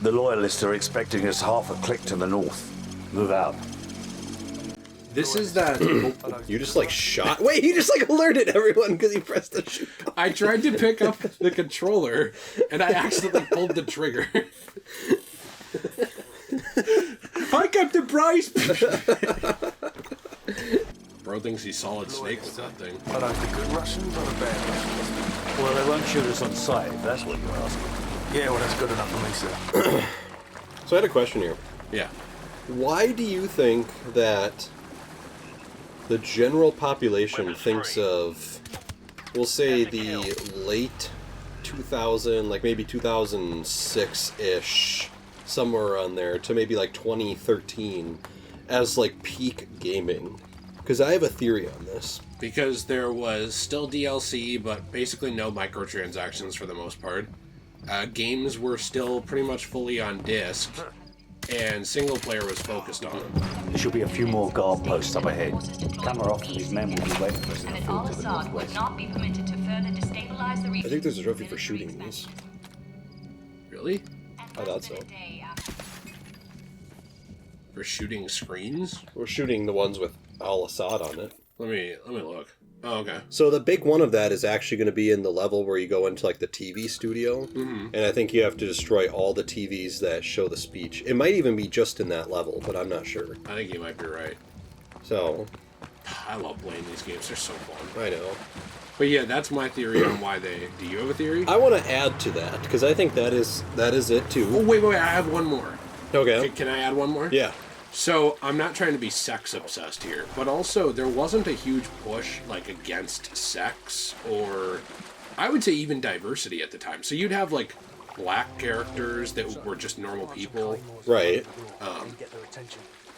The loyalists are expecting us half a click to the north. Move out. This is that... You just, like, shot... Wait, he just, like, alerted everyone because he pressed the shoot button. I tried to pick up the controller, and I accidentally pulled the trigger. Hi, Captain Bryce! Bro thinks he's Solid Snake with that thing. Are those the good Russians or the bad Russians? Well, they won't shoot us on sight, if that's what you're asking. Yeah, well, that's good enough for me, sir. So I had a question here. Yeah. Why do you think that the general population thinks of, we'll say, the late 2000, like maybe 2006-ish, somewhere around there, to maybe like 2013, as like peak gaming? Because I have a theory on this. Because there was still DLC, but basically no microtransactions for the most part. Games were still pretty much fully on disc, and single player was focused on. There should be a few more guard posts up ahead. Kamarov and his men will be waiting for us in the field to the northwest. Not be permitted to further destabilize the I region. think there's a trophy for shooting these. Really? I thought so. For shooting screens? We're shooting the ones with Al-Assad on it. Let me look. Oh, okay. So the big one of that is actually going to be in the level where you go into like the TV studio, and I think you have to destroy all the TVs that show the speech. It might even be just in that level, but I'm not sure. I think you might be right. So, I love playing these games. They're so fun. I know. But yeah, that's my theory on why they... Do you have a theory? I want to add to that, because I think that is it too. Oh, wait, I have one more. Okay. Can I add one more? Yeah. So, I'm not trying to be sex obsessed here, but also there wasn't a huge push, like, against sex, or I would say even diversity at the time. So you'd have, like, black characters that were just normal people. Right.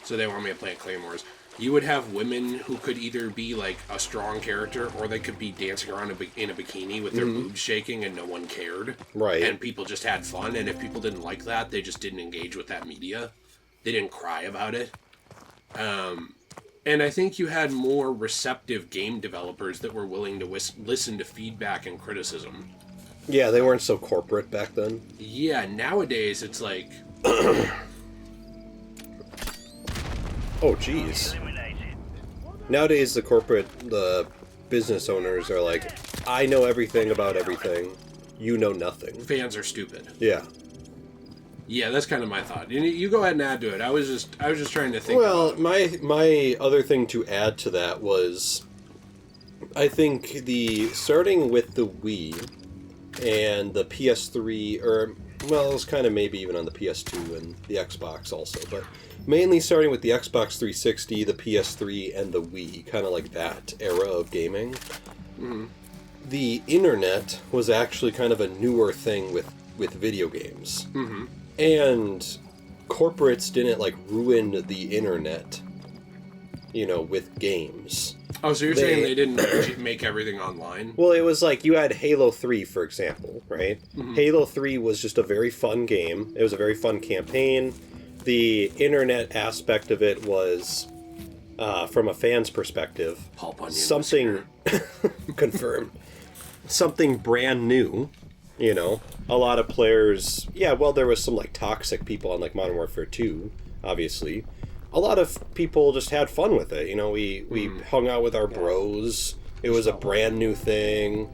So they want me to play Claymores. You would have women who could either be, like, a strong character, or they could be dancing around in a bikini with their boobs shaking and no one cared. Right. And people just had fun, and if people didn't like that, they just didn't engage with that media. They didn't cry about it. And I think you had more receptive game developers that were willing to listen to feedback and criticism. Yeah, they weren't so corporate back then. Yeah, nowadays it's like... Oh, jeez. Nowadays the business owners are like, I know everything about everything. You know nothing. Fans are stupid. Yeah. Yeah, that's kind of my thought. You go ahead and add to it. I was just trying to think. Well, my other thing to add to that was, I think starting with the Wii and the PS3, or well, it was kind of maybe even on the PS2 and the Xbox also, but mainly starting with the Xbox 360, the PS3, and the Wii, kind of like that era of gaming. Mm-hmm. The internet was actually kind of a newer thing with video games. Mm-hmm. And corporates didn't, like, ruin the internet, with games. Oh, so you're saying they didn't make everything online? Well, it was like, you had Halo 3, for example, right? Mm-hmm. Halo 3 was just a very fun game. It was a very fun campaign. The internet aspect of it was, from a fan's perspective, something... confirmed. Something brand new. A lot of players... Yeah, well, there was some, like, toxic people on, like, Modern Warfare 2, obviously. A lot of people just had fun with it. We hung out with our bros. It was a brand new thing.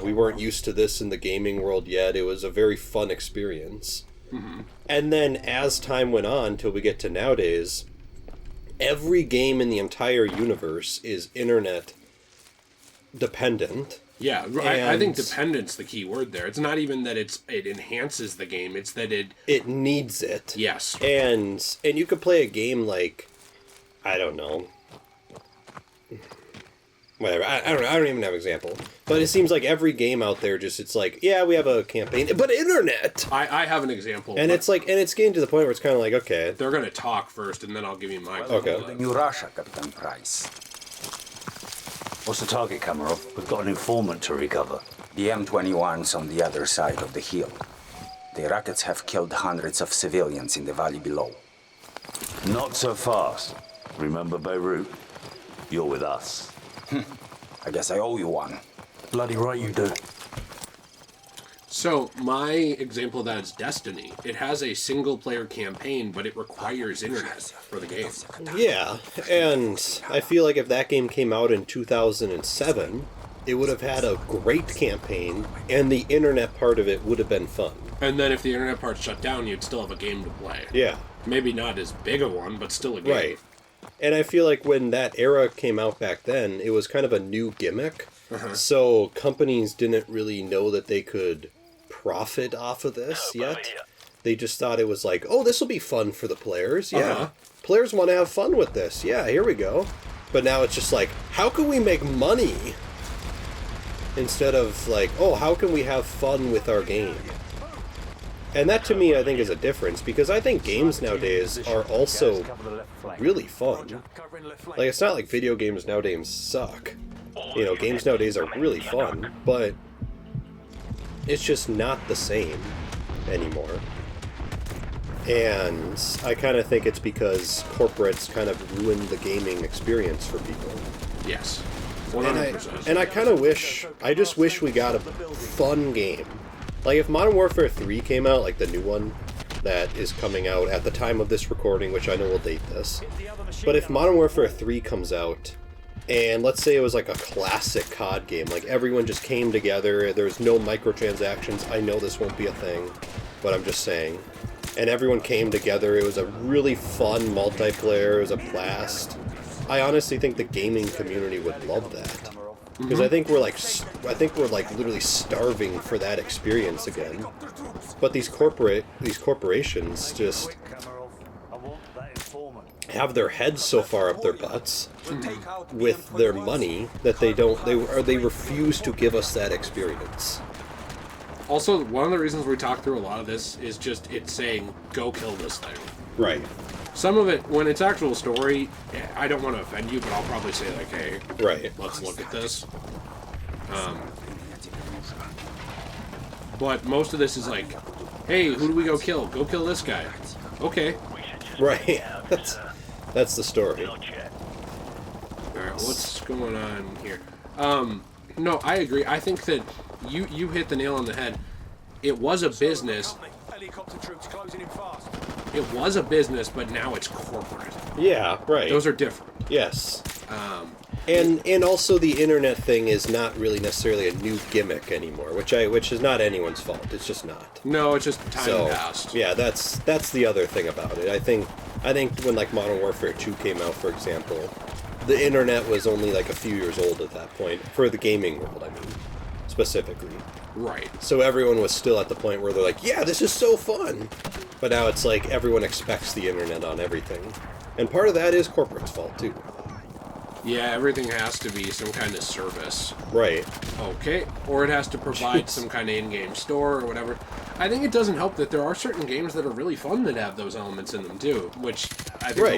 We weren't used to this in the gaming world yet. It was a very fun experience. Mm-hmm. And then, as time went on, till we get to nowadays, every game in the entire universe is internet-dependent. Yeah, I think dependent's the key word there. It's not even that it enhances the game, it's that it needs it. Yes. And you could play a game like, I don't know, whatever. I don't even have an example. But it seems like every game out there it's like, yeah, we have a campaign, but internet. I have an example. And it's like, and it's getting to the point where it's kind of like, okay, they're gonna talk first, and then I'll give you my. Okay. New Russia, Captain Price. What's the target, Kamarov? We've got an informant to recover. The M21's on the other side of the hill. The rockets have killed hundreds of civilians in the valley below. Not so fast. Remember Beirut? You're with us. I guess I owe you one. Bloody right you do. So, my example of that is Destiny. It has a single-player campaign, but it requires internet for the game. Yeah, and I feel like if that game came out in 2007, it would have had a great campaign, and the internet part of it would have been fun. And then if the internet part shut down, you'd still have a game to play. Yeah. Maybe not as big a one, but still a game. Right. And I feel like when that era came out back then, it was kind of a new gimmick. So companies didn't really know that they could profit off of this yet. They just thought it was like, oh, this will be fun for the players. Yeah. Players want to have fun with this. Yeah, here we go. But now it's just like, how can we make money? Instead of like, oh, how can we have fun with our game? And that to me, I think, is a difference, because I think games nowadays are also really fun. Like, it's not like video games nowadays suck. You know, games nowadays are really fun, but it's just not the same anymore. And I kind of think it's because corporates kind of ruined the gaming experience for people. Yes. 100%. And I kind of I just wish we got a fun game. Like, if Modern Warfare 3 came out, like the new one that is coming out at the time of this recording, which I know will date this, but if Modern Warfare 3 comes out, and let's say it was like a classic COD game, like everyone just came together, there's no microtransactions, I know this won't be a thing, but I'm just saying, and everyone came together, it was a really fun multiplayer, it was a blast. I honestly think the gaming community would love that. Because I think we're like literally starving for that experience again. But these corporations just have their heads so far up their butts with their money that they refuse to give us that experience. Also, one of the reasons we talk through a lot of this is just it's saying, go kill this thing. Right. Some of it, when it's actual story, I don't want to offend you, but I'll probably say, like, hey, right, let's look at this. But most of this is like, hey, who do we go kill? Go kill this guy. Okay. Right. That's the story. Alright, what's going on here? No, I agree. I think that you hit the nail on the head. It was a business. Helicopter troops closing in fast. It was a business, but now it's corporate. Yeah, right. Those are different. Yes. And also the internet thing is not really necessarily a new gimmick anymore, which is not anyone's fault. It's just not. No, it's just time passed. Yeah, that's the other thing about it. I think when like Modern Warfare 2 came out, for example, the internet was only like a few years old at that point for the gaming world. I mean, specifically. Right. So everyone was still at the point where they're like, yeah, this is so fun. But now it's like everyone expects the internet on everything. And part of that is corporate's fault, too. Yeah, everything has to be some kind of service. Right. Okay. Or it has to provide some kind of in-game store or whatever. I think it doesn't help that there are certain games that are really fun that have those elements in them, too. Which I think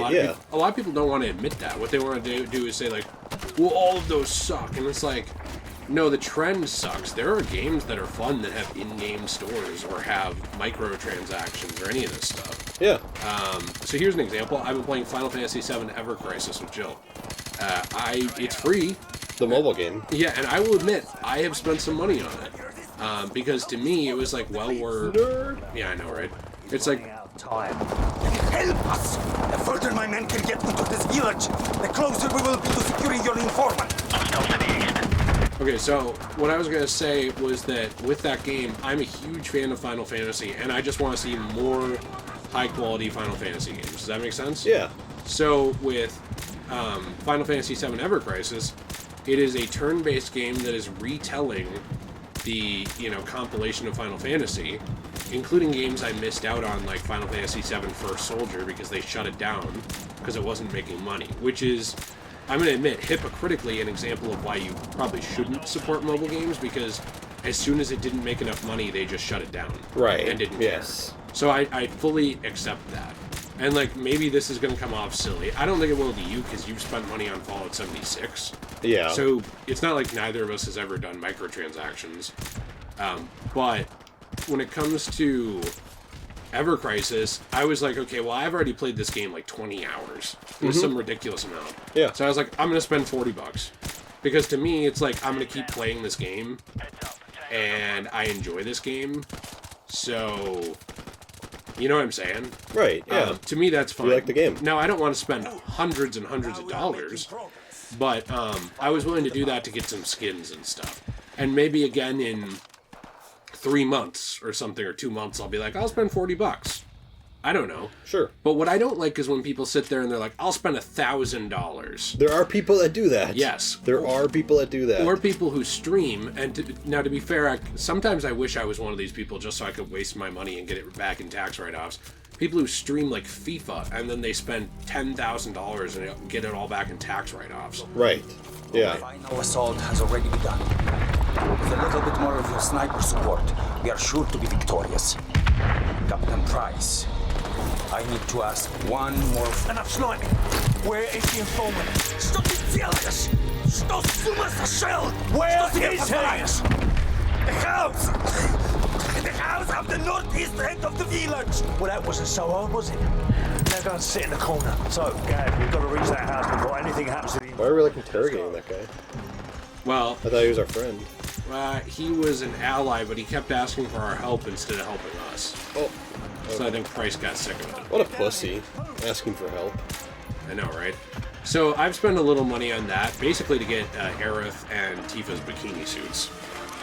a lot of people don't want to admit that. What they want to do is say, like, well, all of those suck. And it's like, no, the trend sucks. There are games that are fun that have in-game stores or have microtransactions or any of this stuff. Yeah. So here's an example. I've been playing Final Fantasy VII Ever Crisis with Jill. It's free. The mobile game. Yeah, and I will admit, I have spent some money on it. Because to me, it was like, well, we're... Nerd. Yeah, I know, right? It's like... Help us! The further my men can get into this village, the closer we will be to securing your informant. Okay, so what I was going to say was that with that game, I'm a huge fan of Final Fantasy, and I just want to see more high-quality Final Fantasy games. Does that make sense? Yeah. So with Final Fantasy VII Ever Crisis, it is a turn-based game that is retelling the, compilation of Final Fantasy, including games I missed out on, like Final Fantasy VII First Soldier, because they shut it down because it wasn't making money, which is... I'm going to admit, hypocritically, an example of why you probably shouldn't support mobile games, because as soon as it didn't make enough money, they just shut it down. Right. And didn't yes. care. So I fully accept that. And, like, maybe this is going to come off silly. I don't think it will to you, because you've spent money on Fallout 76. Yeah. So it's not like neither of us has ever done microtransactions. But when it comes to Ever Crisis, I was like, okay, well, I've already played this game like 20 hours. It was some ridiculous amount. Yeah. So I was like, I'm going to spend $40. Because to me, it's like, I'm going to keep playing this game. and I enjoy this game. So, you know what I'm saying? Right, yeah. To me, that's fine. You like the game. Now, I don't want to spend hundreds and hundreds of dollars, but I was willing to do that to get some skins and stuff. And maybe again in 3 months or something, or 2 months, I'll be like, I'll spend $40. I don't know. Sure. But what I don't like is when people sit there and they're like, I'll spend $1,000. There are people that do that. Yes. There are people that do that. Or people who stream, and now to be fair, sometimes I wish I was one of these people just so I could waste my money and get it back in tax write-offs. People who stream like FIFA, and then they spend $10,000 and get it all back in tax write-offs. Right. Yeah. The final assault has already begun. With a little bit more of your sniper support, we are sure to be victorious. Captain Price, I need to ask one more... Enough sniping. Where is the informant? Where is he? The house! The house of the northeast end of the village! Well, that wasn't so hard, was it? Now go and sit in the corner. So, Gav, we've got to reach that house before anything happens to the... Why are we like interrogating that guy? Well, I thought he was our friend. he was an ally, but he kept asking for our help instead of helping us. Oh. So I think Price got sick of it. What a pussy. Asking for help. I know, right? So I've spent a little money on that, basically to get Aerith and Tifa's bikini suits.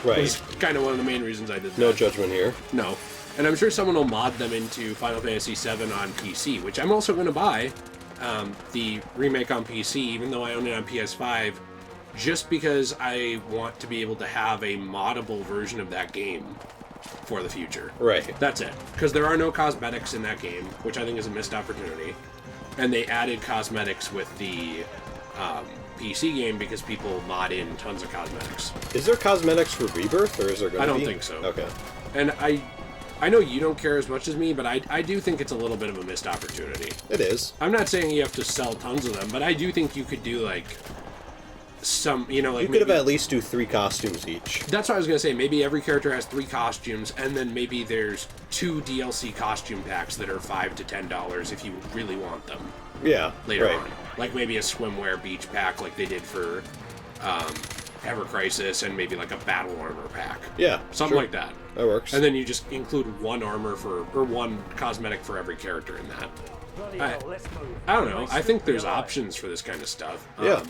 Right. It's kind of one of the main reasons I did that. No judgment here. No. And I'm sure someone will mod them into Final Fantasy VII on PC, which I'm also going to buy the remake on PC, even though I own it on PS5, just because I want to be able to have a moddable version of that game for the future. Right. That's it. Because there are no cosmetics in that game, which I think is a missed opportunity. And they added cosmetics with the PC game because people mod in tons of cosmetics. Is there cosmetics for Rebirth, or is there going to be? I don't think so. Okay. And I know you don't care as much as me, but I do think it's a little bit of a missed opportunity. It is. I'm not saying you have to sell tons of them, but I do think you could do, like, some, you know, like... You could have at least do 3 costumes each. That's what I was going to say. Maybe every character has 3 costumes, and then maybe there's 2 DLC costume packs that are $5 to $10 if you really want them. Yeah, Later right. on. Like maybe a swimwear beach pack like they did for Ever Crisis, and maybe like a battle armor pack. Yeah, Something sure. like that. That works. And then you just include one armor or one cosmetic for every character in that. I don't know. I think there's options for this kind of stuff. Yeah.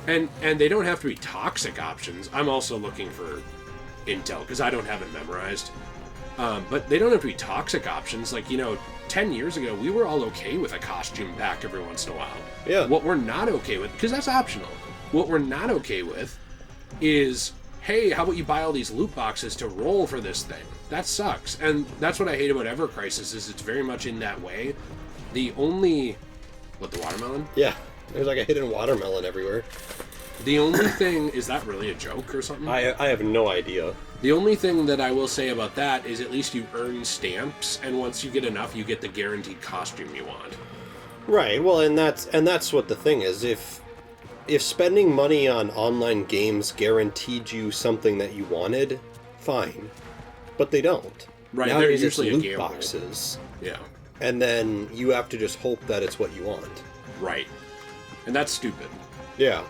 And they don't have to be toxic options. I'm also looking for intel because I don't have it memorized. But they don't have to be toxic options. Like, 10 years ago, we were all okay with a costume pack every once in a while. Yeah. What we're not okay with, because that's optional, what we're not okay with is, hey, how about you buy all these loot boxes to roll for this thing? That sucks. And that's what I hate about Ever Crisis, is it's very much in that way. The only... What, the watermelon? Yeah. There's like a hidden watermelon everywhere. The only thing... Is that really a joke or something? I have no idea. The only thing that I will say about that is at least you earn stamps, and once you get enough, you get the guaranteed costume you want. Right. Well, and that's what the thing is. If spending money on online games guaranteed you something that you wanted, fine. But they don't. Right, Nowadays, they're usually it's a loot gamble. boxes. Yeah. And then you have to just hope that it's what you want. Right. And that's stupid. Yeah.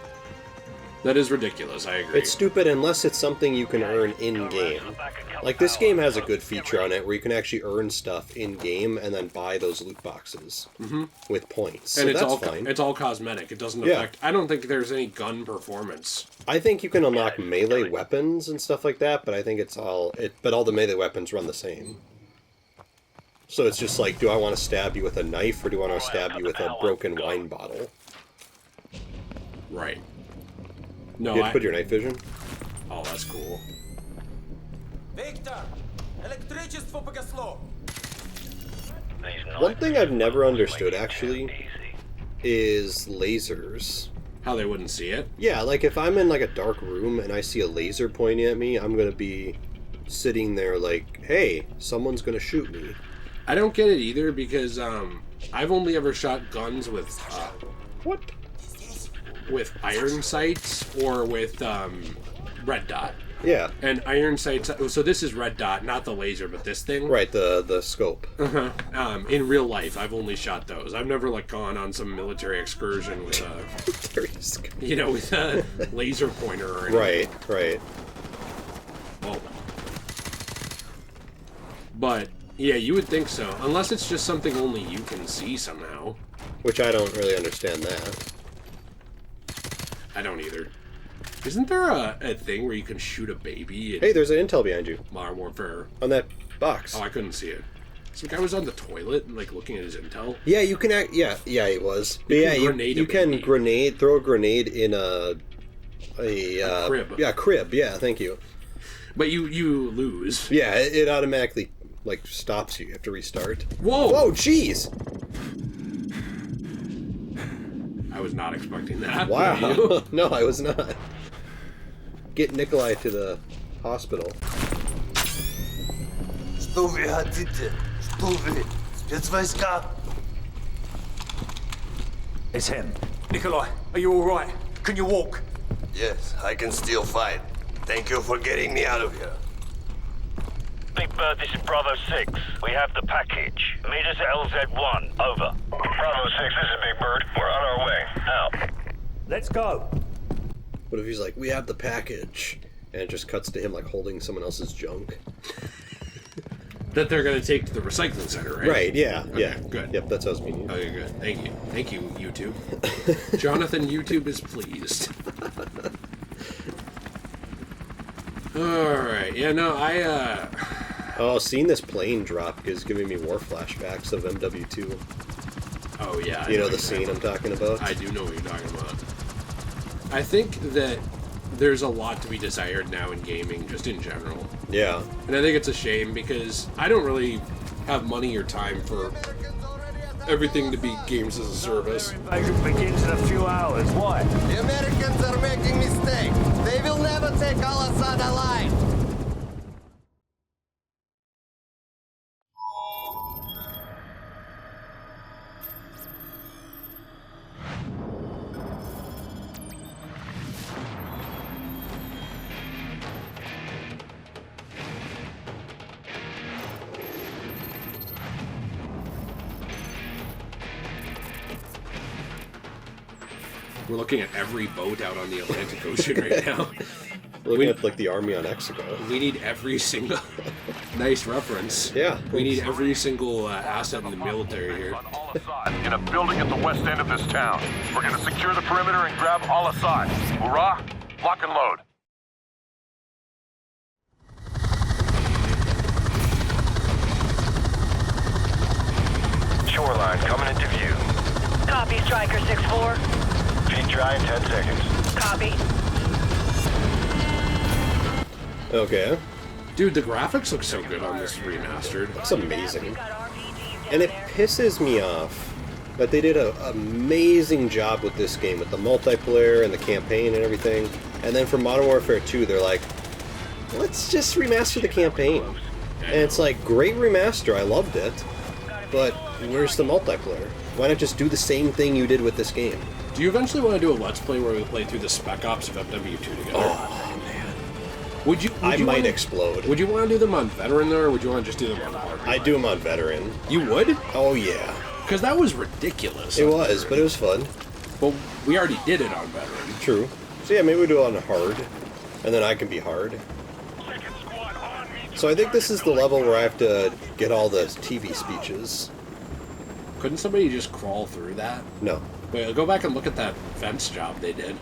That is ridiculous, I agree. It's stupid unless it's something you can earn in-game. Like, this game has a good feature on it where you can actually earn stuff in-game and then buy those loot boxes with points. And So it's that's all fine. it's all cosmetic. It doesn't Yeah. affect... I don't think there's any gun performance. I think you can unlock melee weapons and stuff like that, but I think it's all... But all the melee weapons run the same. So it's just like, do I want to stab you with a knife or do I want to stab you with a broken wine bottle? Right. No, You have to put your night vision? Oh, that's cool. Victor! Электричество погасло! One thing I've never understood, actually, is lasers. How they wouldn't see it? Yeah, like if I'm in like a dark room and I see a laser pointing at me, I'm gonna be sitting there like, hey, someone's gonna shoot me. I don't get it either because I've only ever shot guns with What? with iron sights or with red dot. Yeah. And iron sights. So this is red dot, not the laser, but this thing. Right, the scope. In real life, I've only shot those. I've never like gone on some military excursion with a, with a laser pointer or anything. Right. Oh, But, yeah, you would think so. Unless it's just something only you can see somehow. Which I don't really understand that. I don't either. Isn't there a thing where you can shoot a baby in Hey, there's an intel behind you. Modern Warfare? On that box. Oh, I couldn't see it. Some guy was on the toilet and, like, looking at his intel. Yeah, you can act... Yeah, it was. But You yeah, can grenade you a can baby. throw a grenade in a crib. Yeah, crib. Yeah, thank you. But you lose. Yeah, it automatically, like, stops you. You have to restart. Whoa! Whoa, jeez! I was not expecting that. Wow. Were you? No, I was not. Get Nikolai to the hospital. Что вы хотите? Что вы? Спецвойска? It's him. Nikolai, are you all right? Can you walk? Yes, I can still fight. Thank you for getting me out of here. Big Bird, this is Bravo 6. We have the package. Meet us at LZ1. Over. Bravo 6, this is Big Bird. We're on our way. Out. Let's go. What if he's like, we have the package? And it just cuts to him, like, holding someone else's junk. That they're going to take to the recycling center, right? Right, yeah, yeah. Good. Yep, that's what I was meaning. Okay, good. Thank you. Thank you, YouTube. Jonathan YouTube is pleased. Alright, yeah, no, Oh, seeing this plane drop is giving me war flashbacks of MW2. Oh, yeah. You know the scene I'm talking about? I do know what you're talking about. I think that there's a lot to be desired now in gaming, just in general. Yeah. And I think it's a shame because I don't really have money or time for everything to be games as a service. Invasion begins in a few hours. Why? The Americans are making mistakes. They will never take Al-Assad alive. We're looking at every boat out on the Atlantic Ocean right now. Looking at, like, the army on Exego. We need every single... Nice reference. Yeah. We need every single asset in the military here. On Al-Assad, in a building at the west end of this town. We're gonna secure the perimeter and grab Al-Assad. Hurrah! Lock and load. Shoreline coming into view. Copy, Striker 6-4. Feet dry in 10 seconds. Copy. Okay. Dude, the graphics look so good on this remastered. That's amazing. And it pisses me off that they did an amazing job with this game, with the multiplayer and the campaign and everything. And then for Modern Warfare 2, they're like, let's just remaster the campaign. And it's like, great remaster, I loved it. But where's the multiplayer? Why not just do the same thing you did with this game? Do you eventually want to do a Let's Play where we play through the Spec Ops of FW2 together? Oh, man. Would you I might wanna, explode. Would you want to do them on Veteran, though, or would you want to just do them on Hard? I'd do them on Veteran. You would? Oh, yeah. Because that was ridiculous. It on was, Veteran. but it was fun. But we already did it on Veteran. True. So yeah, maybe we do it on hard, and then I can be hard. So I think this is the level where I have to get all the TV speeches. Couldn't somebody just crawl through that? No. Wait, go back and look at that fence job they did.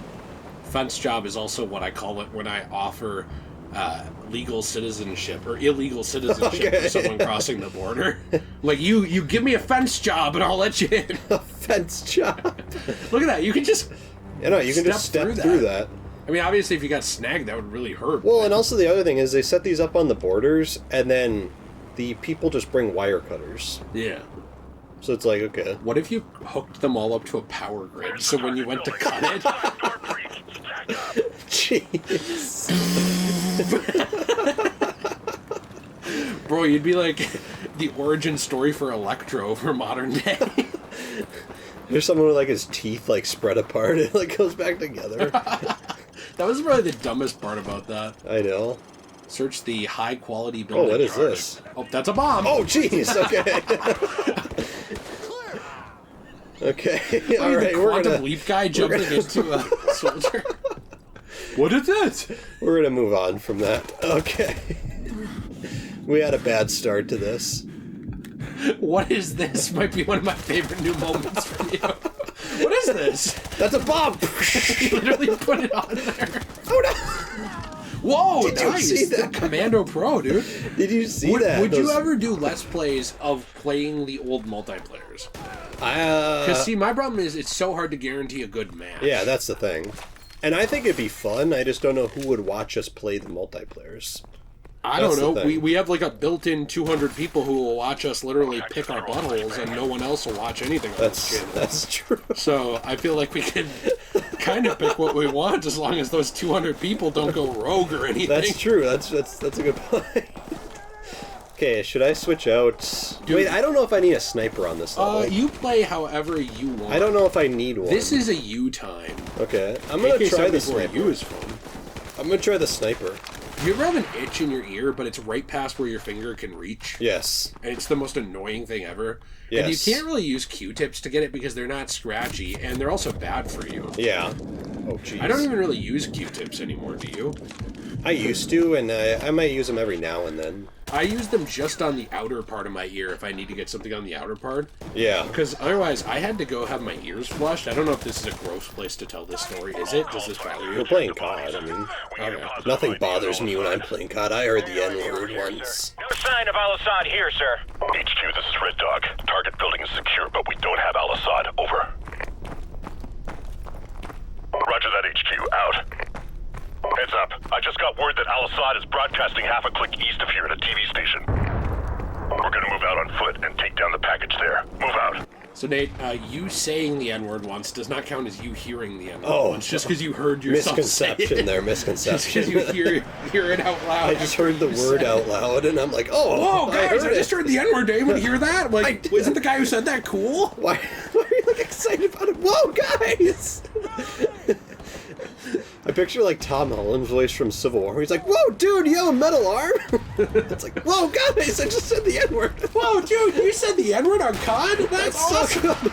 Fence job is also what I call it when I offer legal citizenship or illegal citizenship for someone crossing the border. Like, you give me a fence job and I'll let you in. A fence job. Look at that. You can just... You know, you can just step through that. I mean, obviously, if you got snagged, that would really hurt. Well, and also the other thing is they set these up on the borders, and then the people just bring wire cutters. Yeah. So it's like, okay. What if you hooked them all up to a power grid, so when you went to cut it... Jeez. Bro, you'd be like the origin story for Electro for modern day. There's someone with, like, his teeth, like, spread apart, and it, like, goes back together. That was probably the dumbest part about that. I know. Search the high-quality building. Oh, what is yard. this? Oh, that's a bomb! Oh, jeez, okay. Okay, all right, we're Quantum gonna... leap guy jumping into a soldier. What is it? We're gonna move on from that. Okay. We had a bad start to this. What is this? Might be one of my favorite new moments from you. What is this? That's a bomb! You literally put it on there. Oh no! Whoa, Did you nice. see that? Commando Pro, dude. Did you see that? Would you ever do Let's Plays of playing the old multiplayers? Because, see, my problem is it's so hard to guarantee a good match. Yeah, that's the thing. And I think it'd be fun, I just don't know who would watch us play the multiplayers. I don't know. We have like a built-in 200 people who will watch us literally pick our buttholes, and no one else will watch anything on this channel. That's true. So I feel like we can kind of pick what we want as long as those 200 people don't go rogue or anything. That's true. That's a good point. Okay, should I switch out? Dude. Wait, I don't know if I need a sniper on this level. You play however you want. I don't know if I need one. This is a U time. Okay, I'm gonna try the sniper. U is fun. I'm gonna try the sniper. You ever have an itch in your ear, but it's right past where your finger can reach? Yes. And it's the most annoying thing ever. Yes. And you can't really use Q-tips to get it because they're not scratchy, and they're also bad for you. Yeah. Oh, jeez. I don't even really use Q-tips anymore, do you? I used to, and I might use them every now and then. I use them just on the outer part of my ear if I need to get something on the outer part. Yeah. Because otherwise, I had to go have my ears flushed. I don't know if this is a gross place to tell this story. Is it? Does this bother you? We're playing COD, I mean. Okay. Nothing bothers me when I'm playing COD. I heard the N-word once. No sign of Al-Assad here, sir. HQ, this is Red Dog. Target building is secure, but we don't have Al-Assad. Over. Roger that, HQ. Out. Heads up. I just got word that Al-Assad is broadcasting half a click east of here at a TV station. We're gonna move out on foot and take down the package there. Move out. So, Nate, you saying the N-word once does not count as you hearing the N-word once, just because you heard yourself say it. Misconception there, misconception. Just because you hear it out loud. I just heard the word out loud, and I'm like, oh, whoa, guys, I just heard the N-word. Did anyone hear that? Like, wasn't the guy who said that cool? Why are you, like, excited about it? Whoa, guys! I picture, like, Tom Holland's voice from Civil War. He's like, whoa, dude, you have a metal arm? It's like, whoa, guys, I just said the N-word. Whoa, dude, you said the N-word on COD? That's awesome. so good.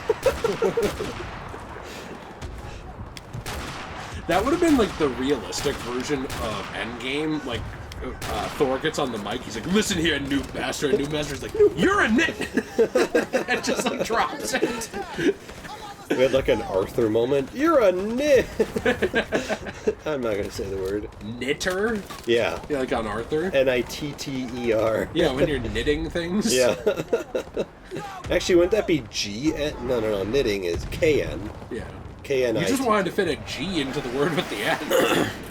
That would have been, like, the realistic version of Endgame. Like, Thor gets on the mic. He's like, listen here, noob master. And noob master's like, you're a nit. And just, like, drops it. We had like an Arthur moment. You're a nit. I'm not gonna say the word. Knitter? Yeah. Yeah, like on Arthur? Nitter. Yeah, when you're knitting things? Yeah. Actually, wouldn't that be G? No. Knitting is KN. Yeah. KNI. You just wanted to fit a G into the word with the N.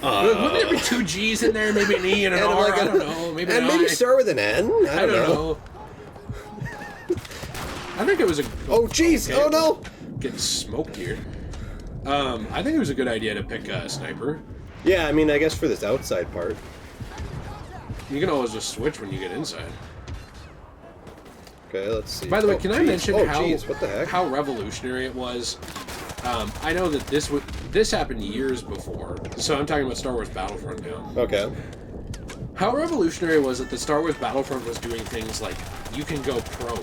Wouldn't there be two G's in there? Maybe an E and an R? Like I don't know. Maybe an maybe I. start with an N? I don't know. I think it was a... Oh, jeez. Okay. Oh, no. Getting smoked here. I think it was a good idea to pick a sniper. Yeah, I mean, I guess for this outside part. You can always just switch when you get inside. Okay, let's see. By the way, can I mention what the heck? how revolutionary it was? I know that this happened years before, so I'm talking about Star Wars Battlefront now. Okay. How revolutionary was it that Star Wars Battlefront was doing things like you can go prone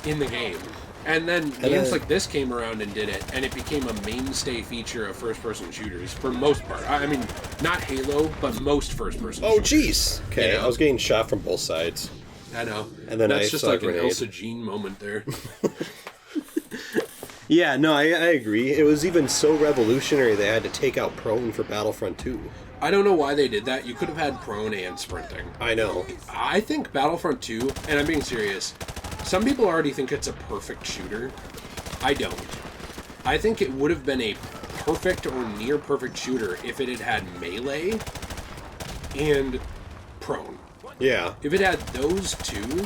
in the game? And then games like this came around and did it, and it became a mainstay feature of first-person shooters for most part. I mean, not Halo, but most first-person shooters. Oh, jeez. Okay, You know? I was getting shot from both sides. I know. And then That's I just saw a like an grenade. Elsa Jean moment there. Yeah, no, I agree. It was even so revolutionary they had to take out prone for Battlefront 2. I don't know why they did that. You could have had prone and sprinting. I know. I think Battlefront 2, and I'm being serious, some people already think it's a perfect shooter. I don't. I think it would have been a perfect or near perfect shooter if it had had melee and prone. Yeah. If it had those two,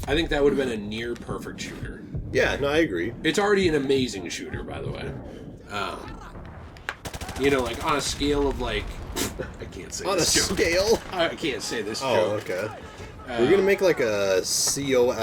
I think that would have been a near perfect shooter. Yeah, no, I agree. It's already an amazing shooter, by the way. You know, like on a scale of like, I can't say On a this joke. scale? I can't say this Oh, joke. okay. We're gonna make like a COLUMBINE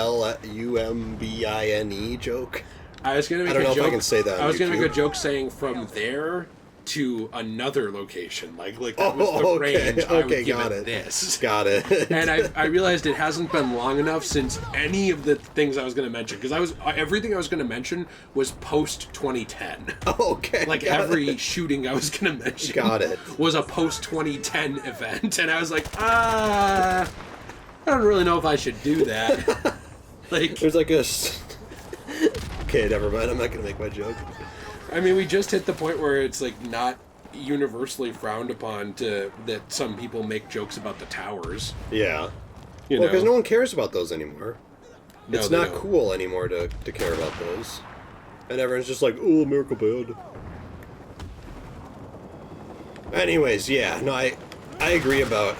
joke. I was gonna make I don't a know joke. if I can say that. I on was gonna make YouTube. a joke saying from there to another location, like that was the okay, range. I would okay, give got it it. this. Got it. And I realized it hasn't been long enough since any of the things I was going to mention, because everything I was going to mention was post 2010. Okay. Like got every it. shooting I was going to mention Got it. was a post 2010 event, and I was like, I don't really know if I should do that. Like, There's like a... Okay, never mind. I'm not going to make my joke. I mean, we just hit the point where it's like not universally frowned upon that some people make jokes about the towers. Yeah. You Well, know? because no one cares about those anymore. No, It's they not don't. cool anymore to care about those. And everyone's just like, oh, Miracle Bad. Anyways, yeah, no, I agree about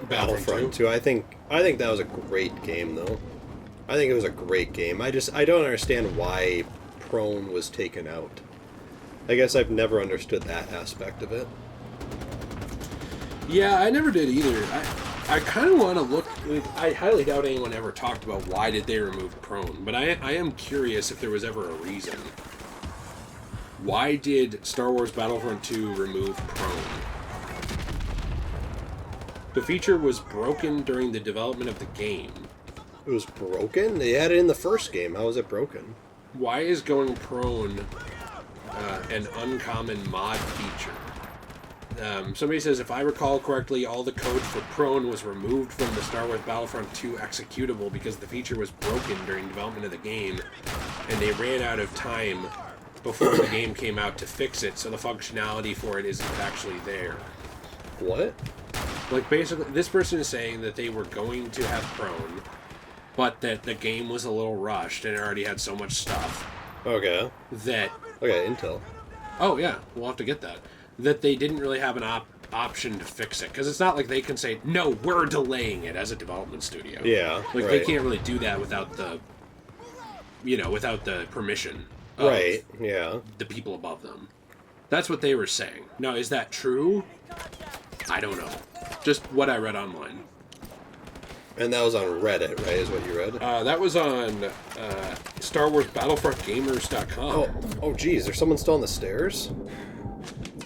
Battlefront 2. I think that was a great game, though. I think it was a great game. I don't understand why Prone was taken out. I guess I've never understood that aspect of it. Yeah, I never did either. I kind of want to look. I highly doubt anyone ever talked about why did they remove Prone, but I am curious if there was ever a reason. Why did Star Wars Battlefront 2 remove Prone? The feature was broken during the development of the game. It was broken? They had it in the first game. How was it broken? Why is going prone an uncommon mod feature? Somebody says, if I recall correctly, all the code for prone was removed from the Star Wars Battlefront 2 executable because the feature was broken during development of the game, and they ran out of time before the game came out to fix it, so the functionality for it isn't actually there. What? Like, basically, this person is saying that they were going to have prone, but that the game was a little rushed and it already had so much stuff Okay. that... Okay, Intel. Oh, yeah, we'll have to get that. That they didn't really have an option to fix it. Because it's not like they can say, no, we're delaying it as a development studio. Yeah, Like, right. they can't really do that without the... without the permission of Right, yeah. the people above them. That's what they were saying. Now, is that true? I don't know. Just what I read online. And that was on Reddit, right, is what you read? That was on Star Wars BattlefrontGamers.com. Oh, geez, there's someone still on the stairs?